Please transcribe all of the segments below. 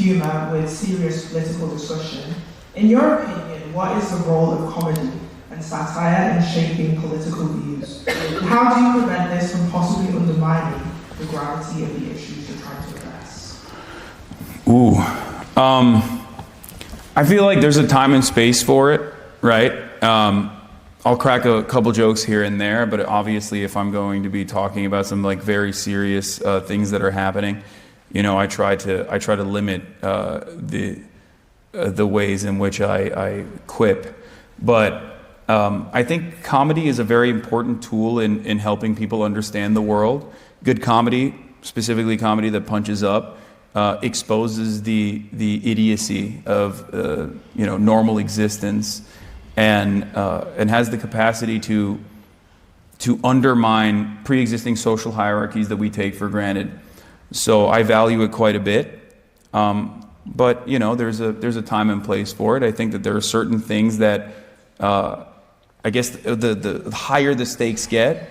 humour with serious political discussion. In your opinion, what is the role of comedy and satire in shaping political views? How do you prevent this from possibly undermining the gravity of the issues you're trying to address? I feel like there's a time and space for it, right? I'll crack a couple jokes here and there, but obviously if I'm going to be talking about some like very serious things that are happening, you know, I try to limit the ways in which I quip. But I think comedy is a very important tool in helping people understand the world. Good comedy, specifically comedy that punches up, exposes the idiocy of normal existence, and has the capacity to undermine pre-existing social hierarchies that we take for granted. So I value it quite a bit, but you know, there's a time and place for it. I think that there are certain things that I guess the higher the stakes get,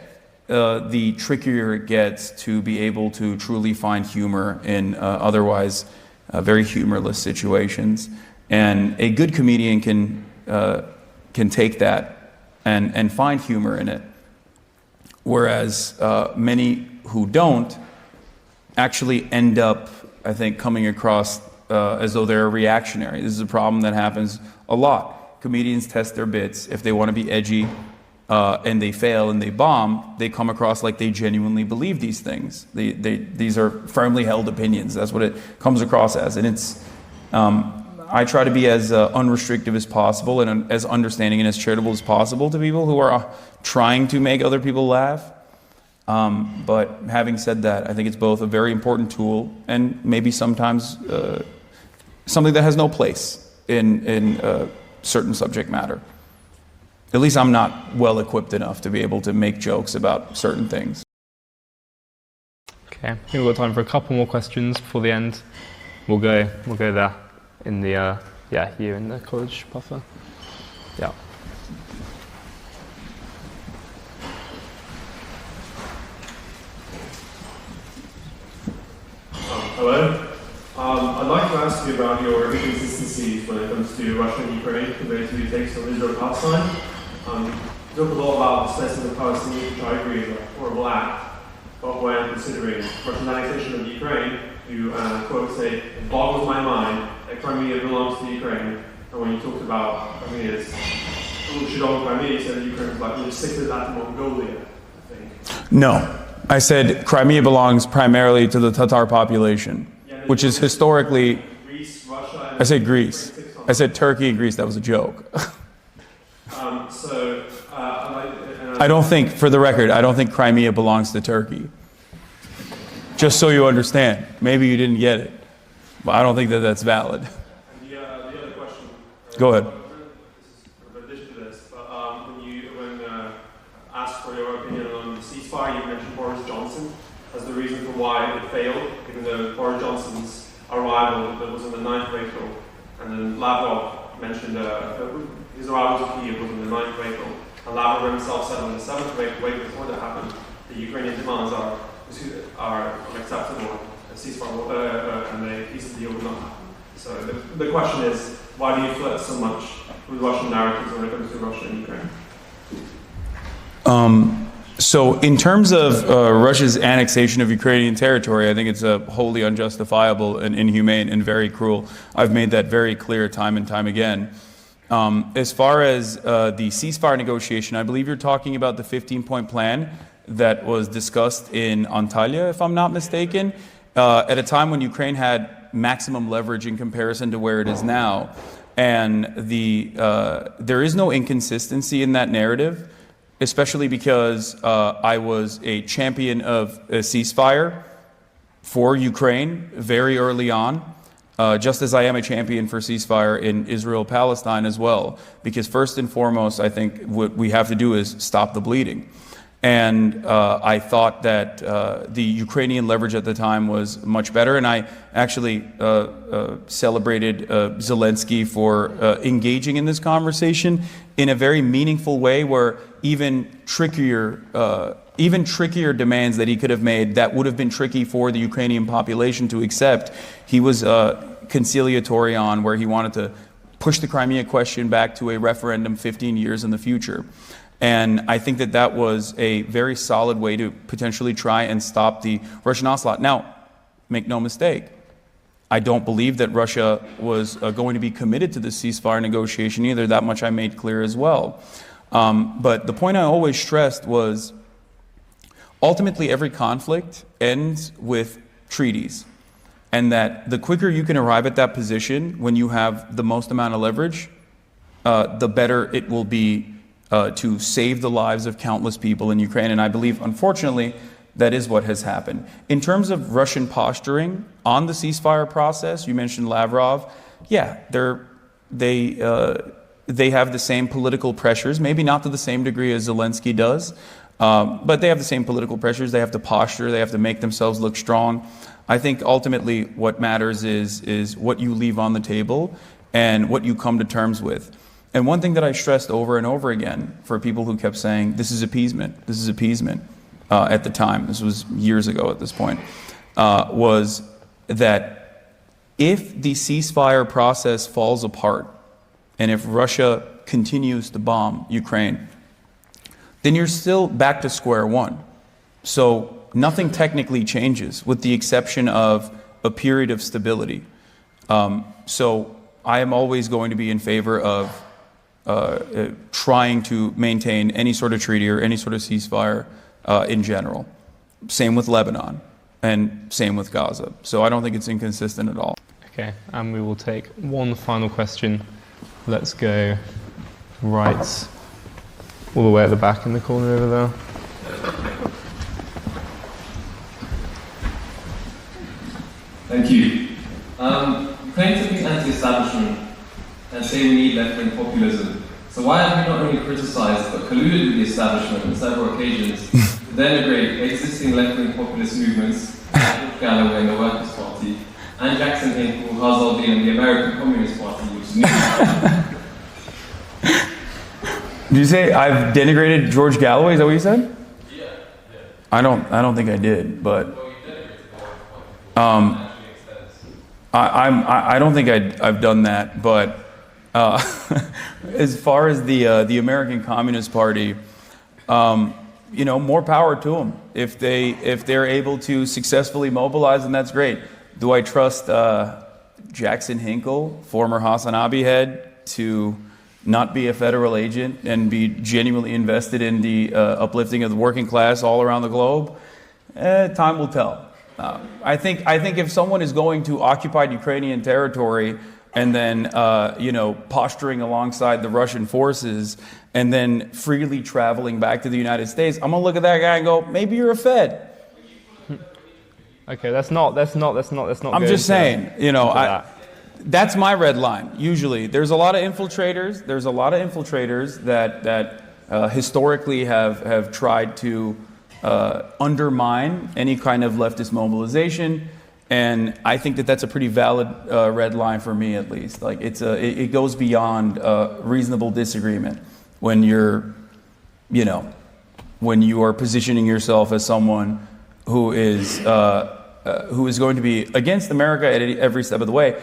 the trickier it gets to be able to truly find humor in otherwise very humorless situations. And a good comedian can take that and find humor in it, whereas many who don't actually end up, I think, coming across as though they're reactionary. This is a problem that happens a lot. Comedians test their bits. If they want to be edgy and they fail and they bomb, they come across like they genuinely believe these things. These are firmly held opinions. That's what it comes across as. And it's I try to be as unrestrictive as possible and as understanding and as charitable as possible to people who are trying to make other people laugh. But having said that, I think it's both a very important tool and maybe sometimes something that has no place in certain subject matter. At least I'm not well equipped enough to be able to make jokes about certain things. Okay, I think we've got time for a couple more questions before the end. We'll go there in the here in the college buffer. Yeah. Hello. I'd like to ask you about your inconsistencies when it comes to Russia and Ukraine compared to your takes on Israel-Palestine. You talk a lot about the status of the Palestinians, which I agree is a horrible act, but when considering Russian annexation of Ukraine, you quote say, "It boggles my mind that Crimea belongs to Ukraine." And when you talked about Crimea's should own Crimea, you said that Ukraine was like, "We'll stick to that to Mongolia," I think. No. I said Crimea belongs primarily to the Tatar population, which is historically... Greece, Russia... I said Greece. I said Turkey and Greece. That was a joke. I don't think, for the record, I don't think Crimea belongs to Turkey. Just so you understand. Maybe you didn't get it, but I don't think that that's valid. And the other question... Go ahead. In addition to this, but when asked for your opinion on the ceasefire, you mentioned Boris Johnson as the reason for why it failed, even though Boris Johnson's arrival that was on the 9th of April, and then Lavrov mentioned his arrival to Kyiv was on the 9th of April, and Lavrov himself said on the 7th of April, way before that happened, the Ukrainian demands are unacceptable, a ceasefire and a peace deal will not happen. So the question is, why do you flirt so much with Russian narratives when it comes to Russia and Ukraine? So in terms of Russia's annexation of Ukrainian territory, I think it's wholly unjustifiable and inhumane and very cruel. I've made that very clear time and time again. As far as the ceasefire negotiation, I believe you're talking about the 15-point plan that was discussed in Antalya, if I'm not mistaken, at a time when Ukraine had maximum leverage in comparison to where it is now. And there is no inconsistency in that narrative, especially because I was a champion of a ceasefire for Ukraine very early on, just as I am a champion for ceasefire in Israel-Palestine as well. Because first and foremost, I think what we have to do is stop the bleeding. And I thought that the Ukrainian leverage at the time was much better, and I actually celebrated Zelensky for engaging in this conversation in a very meaningful way, where even trickier demands that he could have made that would have been tricky for the Ukrainian population to accept, he was conciliatory on, where he wanted to push the Crimea question back to a referendum 15 years in the future. And I think that that was a very solid way to potentially try and stop the Russian onslaught. Now, make no mistake, I don't believe that Russia was going to be committed to the ceasefire negotiation either. That much I made clear as well. But the point I always stressed was, ultimately every conflict ends with treaties. And that the quicker you can arrive at that position when you have the most amount of leverage, the better it will be to save the lives of countless people in Ukraine. And I believe, unfortunately, that is what has happened. In terms of Russian posturing on the ceasefire process, you mentioned Lavrov. Yeah, they have the same political pressures, maybe not to the same degree as Zelensky does, but they have the same political pressures. They have to posture. They have to make themselves look strong. I think ultimately what matters is what you leave on the table and what you come to terms with. And one thing that I stressed over and over again for people who kept saying, this is appeasement, at the time, this was years ago at this point, was that if the ceasefire process falls apart and if Russia continues to bomb Ukraine, then you're still back to square one. So nothing technically changes with the exception of a period of stability. So I am always going to be in favor of trying to maintain any sort of treaty or any sort of ceasefire in general. Same with Lebanon and same with Gaza. So I don't think it's inconsistent at all. Okay, and we will take one final question. Let's go right all the way at the back in the corner over there. Thank you. You claim to be anti-establishment and say we need left-wing populism. So why have you not only criticised but colluded with the establishment on several occasions to denigrate existing left-wing populist movements like Galloway and the Workers' Party and Jackson Hinkle, Hasan and the American Communist Party, which is new? Did you say I've denigrated George Galloway? Is that what you said? Yeah. I don't think I did, but Well, you denigrated I don't think I've done that, but as far as the American Communist Party, more power to them. If they're able to successfully mobilize, then that's great. Do I trust Jackson Hinkle, former hasanabi head, to not be a federal agent and be genuinely invested in the uplifting of the working class all around the globe? Time will tell. I think if someone is going to occupied Ukrainian territory and then posturing alongside the Russian forces and then freely traveling back to the United States, I'm gonna look at that guy and go, maybe you're a Fed. Okay, that's not. I'm just saying, that's my red line. Usually, there's a lot of infiltrators. There's a lot of infiltrators that historically have tried to undermine any kind of leftist mobilization, and I think that that's a pretty valid red line for me, at least. Like it goes beyond reasonable disagreement when you're, when you are positioning yourself as someone who is going to be against America at every step of the way.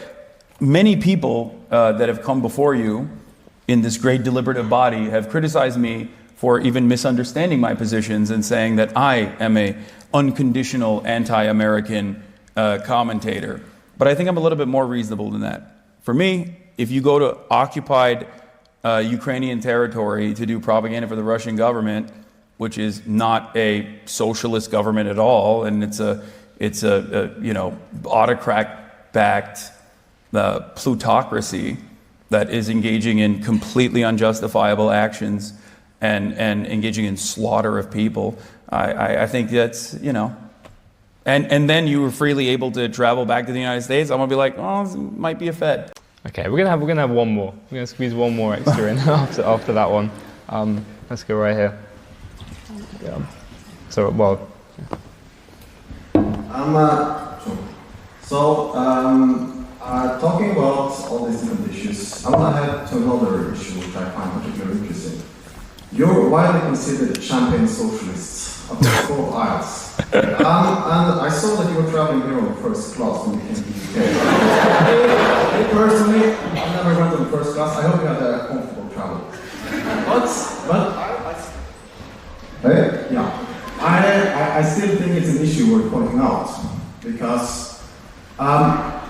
Many people that have come before you in this great deliberative body have criticized me for even misunderstanding my positions and saying that I am a unconditional anti-American commentator. But I think I'm a little bit more reasonable than that. For me, if you go to occupied Ukrainian territory to do propaganda for the Russian government, which is not a socialist government at all, and it's a autocrat-backed plutocracy that is engaging in completely unjustifiable actions and engaging in slaughter of people. I think that's, and then you were freely able to travel back to the United States. I'm gonna be like, oh, this might be a Fed. Okay, we're gonna have one more. We're gonna squeeze one more extra in after that one. Let's go right here. Yeah. So, well. Talking about all these different issues, I want to head to another issue which I find particularly interesting. You're widely considered champagne socialists across both aisles. And I saw that you were traveling here on first class when you came to the UK.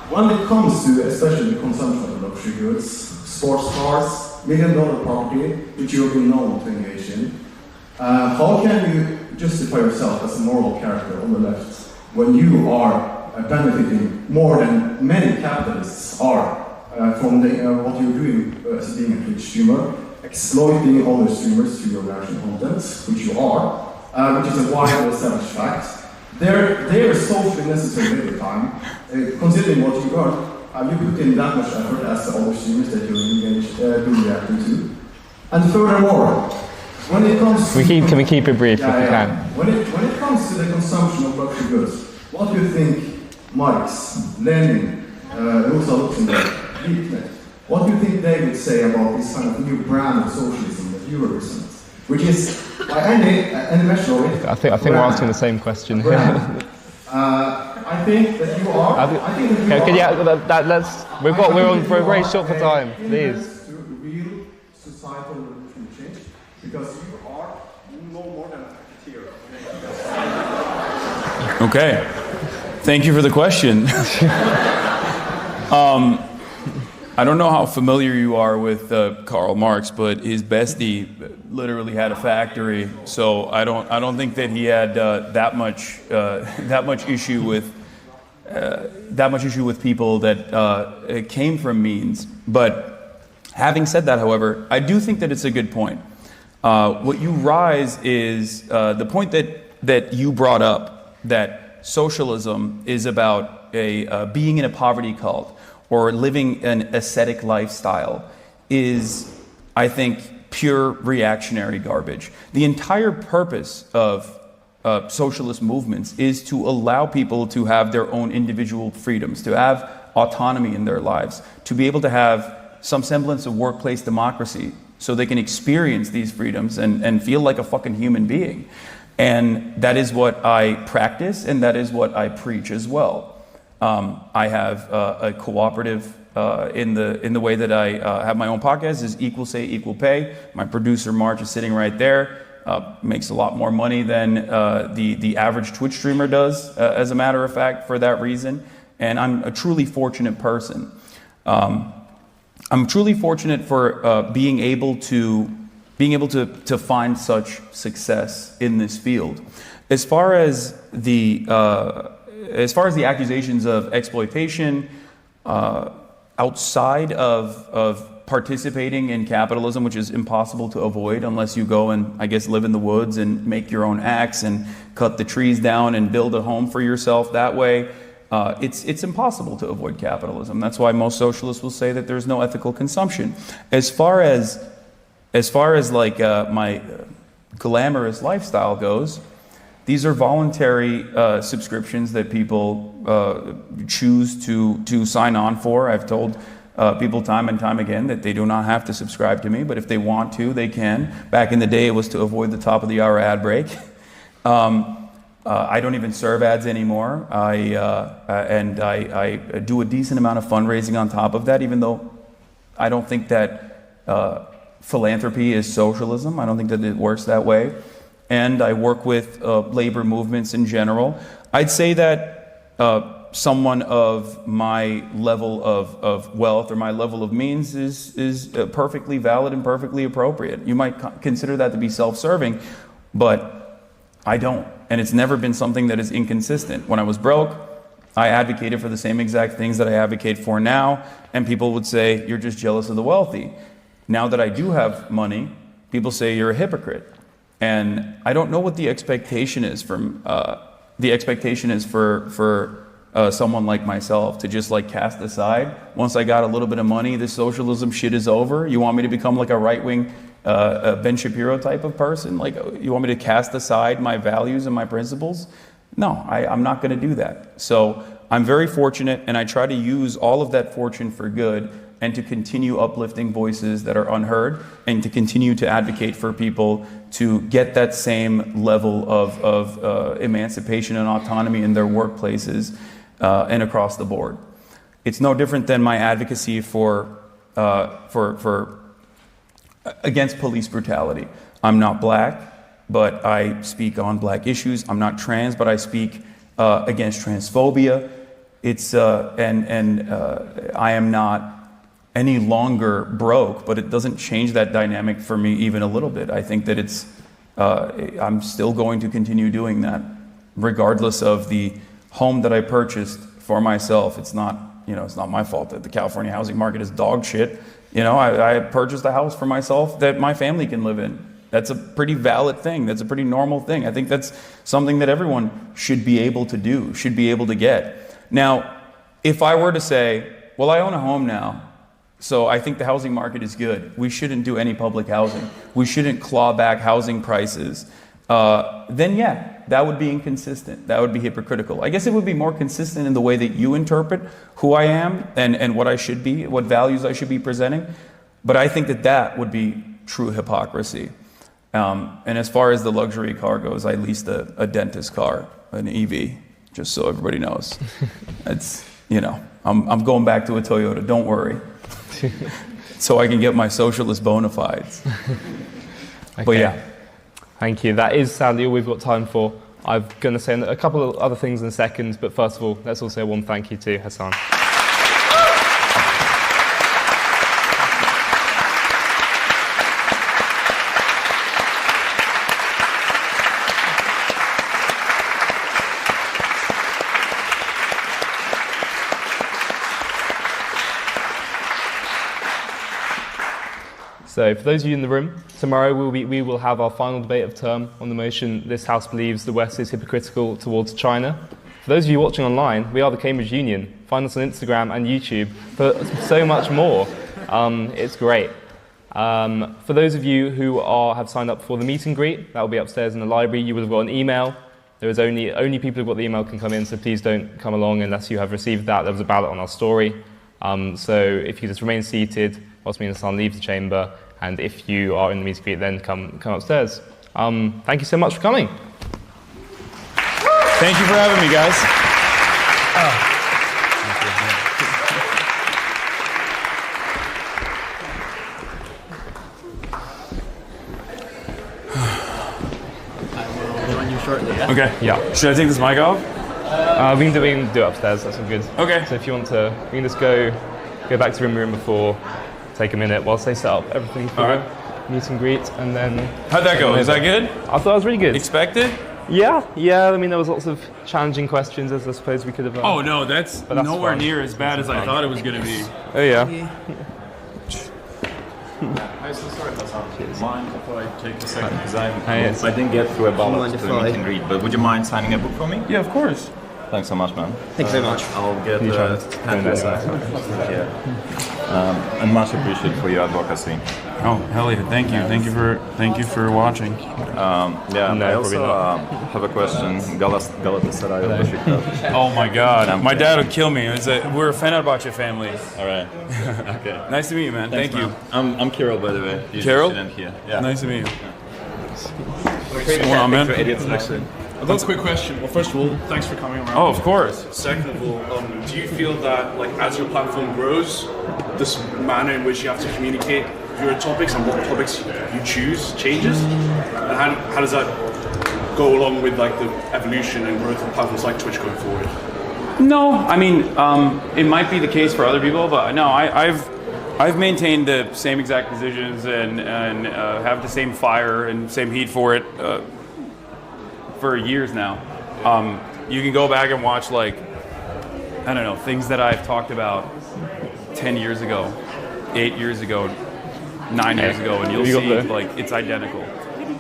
when it comes to especially the consumption of luxury goods, sports cars, million-dollar property, which you have been known to engage in, how can you justify yourself as a moral character on the left when you are benefiting more than many capitalists are from what you're doing as being a Twitch streamer, exploiting other streamers through your reaction content, which you are, which is a widely established fact. They're socially necessary every time, considering what you earn, you put in that much effort as the other streamers that you're engaged, reacting to. And furthermore, when it comes to... Can we keep it brief if we can? When it comes to the consumption of luxury goods, what do you think Marx, Lenin, Rosa Luxemburg, Liebknecht, what do you think they would say about this kind of new brand of socialism that you represent? Which is, by any measure of it... I think we're asking the same question here. I think that you are... We're very short for time, please. To real societal revolutionary change, because you are no more than a packeteer. Okay. Thank you for the question. I don't know how familiar you are with Karl Marx, but his bestie literally had a factory, so I don't think that he had that much issue with people that came from means. But having said that, however, I do think that it's a good point. What you rise is the point that you brought up, that socialism is about being in a poverty cult or living an ascetic lifestyle, is, I think, pure reactionary garbage. The entire purpose of socialist movements is to allow people to have their own individual freedoms, to have autonomy in their lives, to be able to have some semblance of workplace democracy so they can experience these freedoms and feel like a fucking human being. And that is what I practice, and that is what I preach as well. I have a cooperative in the way that I have my own podcast is Equal Say, Equal Pay. My producer, March, is sitting right there. Makes a lot more money than the average Twitch streamer does, as a matter of fact, for that reason. And I'm a truly fortunate person. I'm truly fortunate for being able to find such success in this field. As far as the accusations of exploitation outside of participating in capitalism, which is impossible to avoid unless you go and, I guess, live in the woods and make your own axe and cut the trees down and build a home for yourself that way, it's impossible to avoid capitalism. That's why most socialists will say that there's no ethical consumption. As far as like my glamorous lifestyle goes, these are voluntary subscriptions that people choose to sign on for. I've told people time and time again that they do not have to subscribe to me, but if they want to, they can. Back in the day, it was to avoid the top of the hour ad break. I don't even serve ads anymore. I do a decent amount of fundraising on top of that, even though I don't think that philanthropy is socialism. I don't think that it works that way. And I work with labor movements in general. I'd say that someone of my level of wealth or my level of means is perfectly valid and perfectly appropriate. You might consider that to be self-serving, but I don't. And it's never been something that is inconsistent. When I was broke, I advocated for the same exact things that I advocate for now, and people would say, you're just jealous of the wealthy. Now that I do have money, people say you're a hypocrite. And I don't know what the expectation is from for someone like myself to just like cast aside. Once I got a little bit of money, this socialism shit is over. You want me to become like a right-wing Ben Shapiro type of person? Like, you want me to cast aside my values and my principles? No, I'm not going to do that. So I'm very fortunate, and I try to use all of that fortune for good and to continue uplifting voices that are unheard and to continue to advocate for people to get that same level of emancipation and autonomy in their workplaces and across the board. It's no different than my advocacy for against police brutality. I'm not black, but I speak on black issues. I'm not trans, but I speak against transphobia. it's I am not any longer broke, but it doesn't change that dynamic for me even a little bit. I think that I'm still going to continue doing that, regardless of the home that I purchased for myself. It's not my fault that the California housing market is dog shit. I purchased a house for myself that my family can live in. That's a pretty valid thing. That's a pretty normal thing. I think that's something that everyone should be able to do, should be able to get. Now, if I were to say, well, I own a home now, so I think the housing market is good, we shouldn't do any public housing, we shouldn't claw back housing prices, then yeah, that would be inconsistent. That would be hypocritical. I guess it would be more consistent in the way that you interpret who I am and what I should be, what values I should be presenting. But I think that would be true hypocrisy. And as far as the luxury car goes, I leased a dentist car, an EV, just so everybody knows. It's, I'm going back to a Toyota, don't worry. So I can get my socialist bona fides. Okay. But yeah. Thank you. That is sadly all we've got time for. I'm going to say a couple of other things in seconds, but first of all, let's all say a warm thank you to Hasan. So for those of you in the room, tomorrow we will have our final debate of term on the motion, this House believes the West is hypocritical towards China. For those of you watching online, we are the Cambridge Union. Find us on Instagram and YouTube for so much more. It's great. For those of you who have signed up for the meet and greet, that will be upstairs in the library. You will have got an email. There is only people who've got the email can come in, so please don't come along unless you have received that. There was a ballot on our story. So if you just remain seated whilst me and Hasan leave the chamber, and if you are in the meet and greet, then come upstairs. Thank you so much for coming. Thank you for having me, guys. I will join you shortly, yeah? Okay. Yeah. Should I take this mic off? We can do it upstairs, that's all good. Okay. So if you want to, we can just go back to the room before, take a minute whilst they set up everything for the meet and greet, and then... How'd that go? Is that good? I thought it was really good. Expected? Yeah, I mean, there was lots of challenging questions, as I suppose we could have... Oh no, that's nowhere fun. near as bad as I thought it was going to be. Oh yeah. I'm so sorry, Hasan. Mind if I take a second? Because Yes. I didn't get through a ballot Mind to if the meet and greet, but would you mind signing a book for me? Yeah, of course. Thanks so much, man. Thank you very much. I'll get You try the to pen go aside. And much appreciated for your advocacy. Oh, hell yeah! Thank you for watching. Yeah, No, I also probably have a question. Galatasaray or Beşiktaş? Oh my God, my dad would kill me. We're a Fenerbahçe family. All right. Okay. Nice to meet you, man. Thanks, Thank you. man. I'm Carol, by the way. You're Carol? a student here. Yeah. Nice to meet you. What's going on, man? I've got a quick question. Well, first of all, thanks for coming around. Oh, of course. Second of all, do you feel that, like, as your platform grows, this manner in which you have to communicate your topics and what topics you choose changes? And how does that go along with, like, the evolution and growth of platforms like Twitch going forward? No, I mean, it might be the case for other people, but no, I've maintained the same exact positions and have the same fire and same heat for it for years now. You can go back and watch, like, I don't know, things that I've talked about 10 years ago, 8 years ago, 9 years ago, and you'll see, like, it's identical.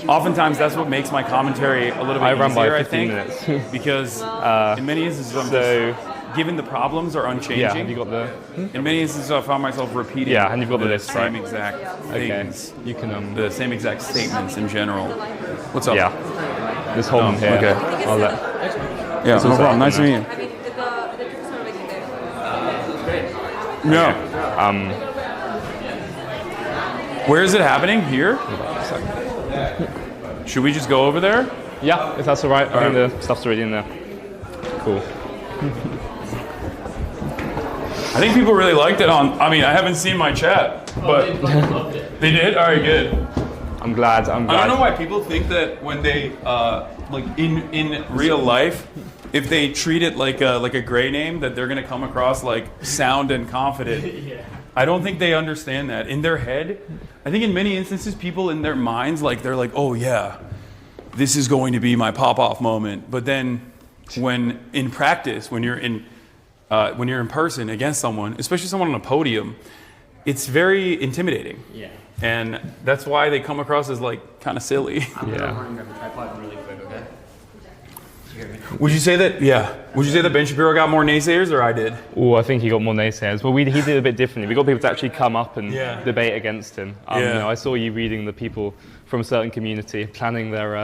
Oftentimes, that's what makes my commentary a little bit easier, I think, because in many instances, given the problems are unchanging. Yeah, have you got the... In many instances, I found myself repeating and you've got the list, same right? exact things. You can... the same exact statements in general. What's up? Yeah. This whole one here. Okay. I'll let... Yeah, no problem. Nice to meet you. Yeah. Where is it happening? Here? Should we just go over there? Yeah, if that's all right. I think the stuff's already in there. Cool. I think people really liked it I mean, I haven't seen my chat, but they did? All right, good. I'm glad. I don't know why people think that when they, like in real life, if they treat it like a gray name, that they're gonna come across like sound and confident. I don't think they understand that in their head. I think in many instances, people in their minds, like they're like, oh yeah, this is going to be my pop-off moment. But then, when in practice, when you're in person against someone, especially someone on a podium, it's very intimidating. Yeah. And that's why they come across as like kind of silly. I'm gonna run a tripod really quick, okay? You hear me? Would you say that? Yeah. Would you say that Ben Shapiro got more naysayers, or I did? Oh, I think he got more naysayers. Well, he did a bit differently. We got people to actually come up and Yeah. debate against him. You know, I saw you reading the people from a certain community planning their.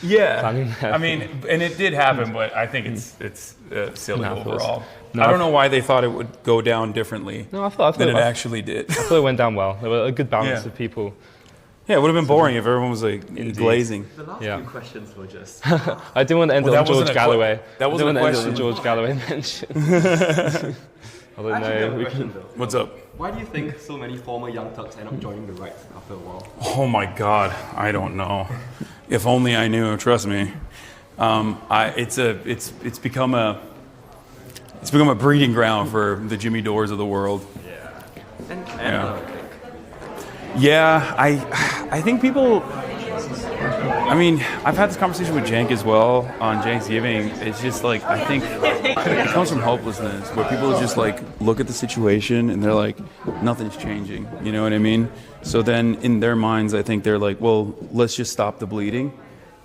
Yeah. Planning their I mean, and it did happen, but I think it's silly overall. No, I don't know why they thought it would go down differently No, I thought than it actually did. I thought it went down well. There were a good balance Yeah. of people. Yeah, it would have been boring if everyone was like Indeed. glazing. The last Yeah. few questions were just. I didn't want to end Well, it on that wasn't George a Galloway. that wasn't a I didn't want to end it on question. George Galloway mention. Although I actually have a no, question though. What's up? Why do you think so many former Young Turks end up joining the right after a while? Oh my God, I don't know. If only I knew. Trust me. It's become a breeding ground for the Jimmy Dores of the world. And Yeah. I think. Yeah, I think people. I mean, I've had this conversation with Cenk as well on Thanksgiving. It's just like, I think it comes from hopelessness, where people just like look at the situation and they're like, nothing's changing. You know what I mean? So then in their minds, I think they're like, well, let's just stop the bleeding.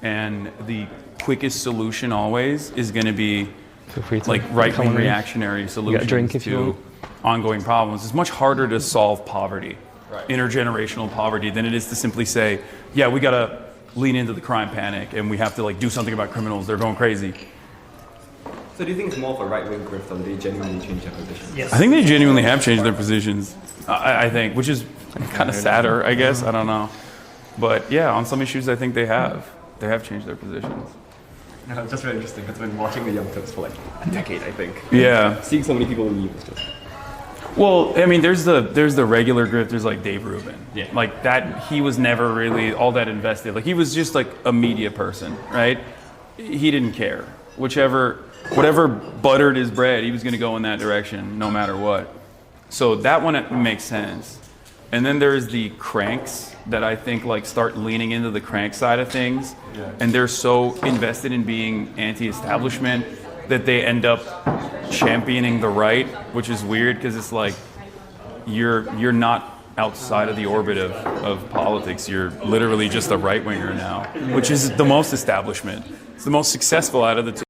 And the quickest solution always is going to be feel free to like come right-wing on in. reactionary solutions drink if you to want. ongoing problems. It's much harder to solve poverty, intergenerational poverty, than it is to simply say, yeah, we got to lean into the crime panic and we have to like do something about criminals. They're going crazy. So do you think it's more of a right-wing grift, or they genuinely change their position? I think they genuinely have changed their positions, I think, which is kind of sadder, I guess. I don't know. But yeah, on some issues, I think they have. They have changed their positions. No, it's just very interesting. It's been watching the Young Turks for like a decade, I think. Yeah. Seeing so many people leave is just. Well, I mean, there's the regular grifters like Dave Rubin. Yeah. Like that, he was never really all that invested. Like he was just like a media person, right? He didn't care. Whatever buttered his bread, he was going to go in that direction no matter what. So that one makes sense. And then there's the cranks that I think like start leaning into the crank side of things, and they're so invested in being anti-establishment that they end up championing the right, which is weird because it's like you're not outside of the orbit of politics. You're literally just a right winger now, which is the most establishment. It's the most successful out of the two.